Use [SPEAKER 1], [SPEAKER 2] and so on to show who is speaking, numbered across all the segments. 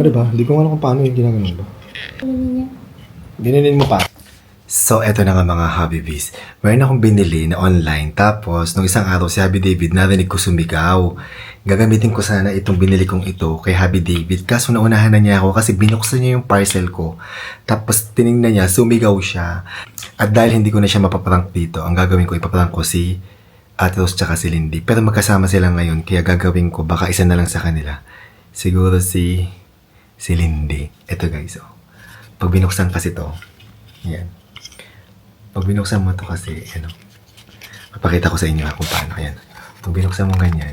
[SPEAKER 1] Diba? Hindi ko alam kung paano yung ginaganon ba. Binilin mo pa. So, eto na nga mga Habibis. Mayroon akong binili na online. Tapos, nung isang araw si Happy David, narinig ko sumigaw. Gagamitin ko sana itong binili kong ito kay Happy David. Kaso naunahan na niya ako kasi binuksan niya yung parcel ko. Tapos, tinignan niya, sumigaw siya. At dahil hindi ko na siya mapaprank dito, ang gagawin ko, ipaprank ko si Ate Rose tsaka si Lindy. Pero magkasama sila ngayon, kaya gagawin ko, baka isa na lang sa kanila. Siguro si Lindy. Ito guys, oh. Pag binuksan kasi to, yan. Pag binuksan mo to kasi, ano, papakita ko sa inyo kung paano. Ayan. Pag binuksan mo ganyan,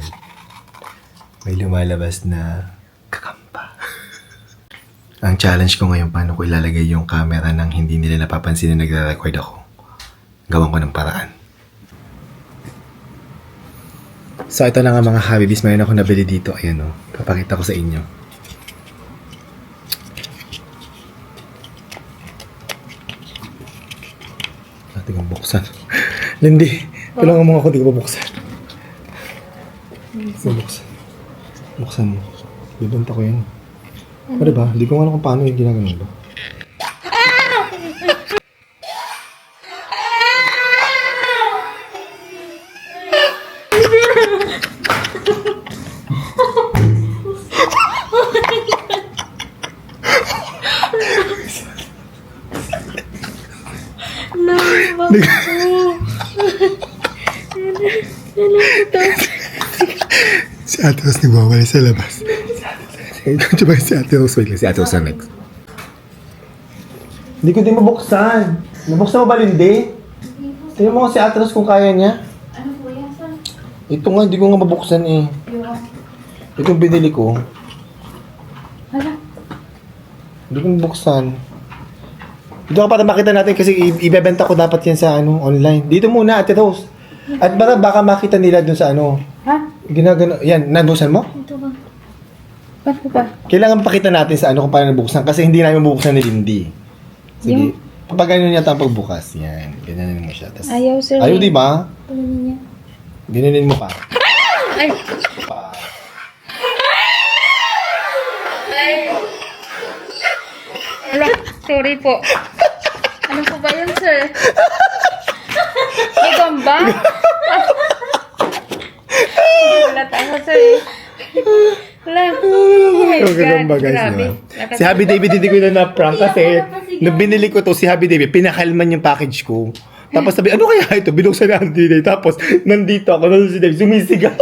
[SPEAKER 1] may lumalabas na kakamba. Ang challenge ko ngayon, paano ko ilalagay yung camera nang hindi nila napapansin na nagre-record ako. Gawan ko ng paraan. So, ito na nga mga Habibis. Mayroon ako nabili dito. Ayan o. Papakita ko sa inyo. Natin kong buksan. Lindy, tulungan mo ako. Hindi ko bubuksan. Buksan mo. Bibenta ko yan. O diba? Hindi ko alam kung paano yung ginaganon ba. Si Ate Rose nagwawala sa labas. Si Ate Rose. Wait lang, si Ate Rose na next. Hindi ko din mabuksan. Nabuksan mo ba, Lindy? Tingnan mo si Ate Rose kung kaya niya.
[SPEAKER 2] Ano po yan, sir?
[SPEAKER 1] Ito nga, hindi ko nga mabuksan eh. Itong binili ko.
[SPEAKER 2] Hala.
[SPEAKER 1] Hindi ko mabuksan. Dito ka para makita natin kasi ibebenta ko dapat yan sa online. Dito muna, Ate Rose. At baka makita nila dun sa
[SPEAKER 2] Ha?
[SPEAKER 1] ginagano. Yan, nabuksan mo?
[SPEAKER 2] Ito ba? Paano ba?
[SPEAKER 1] Kailangan pakita natin sa kung paano nabuksan kasi hindi namin mabuksan ni Lindy. Sige. Kapag ganyan niya ang pagbukas. Yan. Ganyanin mo siya. Tas,
[SPEAKER 2] Ayaw, sir.
[SPEAKER 1] ayaw, di ba?
[SPEAKER 2] Ano niya?
[SPEAKER 1] Ganyanin mo pa.
[SPEAKER 2] Ay! Hala, sorry po. Ano po ba yun, sir? May gamba? Wala tayo, sir. Wala. Oh my God, grabe.
[SPEAKER 1] Si Happy David hindi ko na na-prank kasi nung binili ko to si Happy David, pinakalman yung package ko. Tapos sabi, ano kaya ito? Binuksan na ang dinay. Tapos nandito ako, nandito si David, sumisigaw.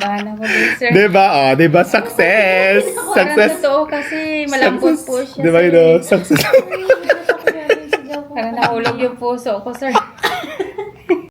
[SPEAKER 2] Bahala ko din, sir.
[SPEAKER 1] Diba? Oh, diba? Success!
[SPEAKER 2] Parang totoo kasi malambot po siya.
[SPEAKER 1] Diba yun? Success.
[SPEAKER 2] Parang nahulog yung puso ko, sir.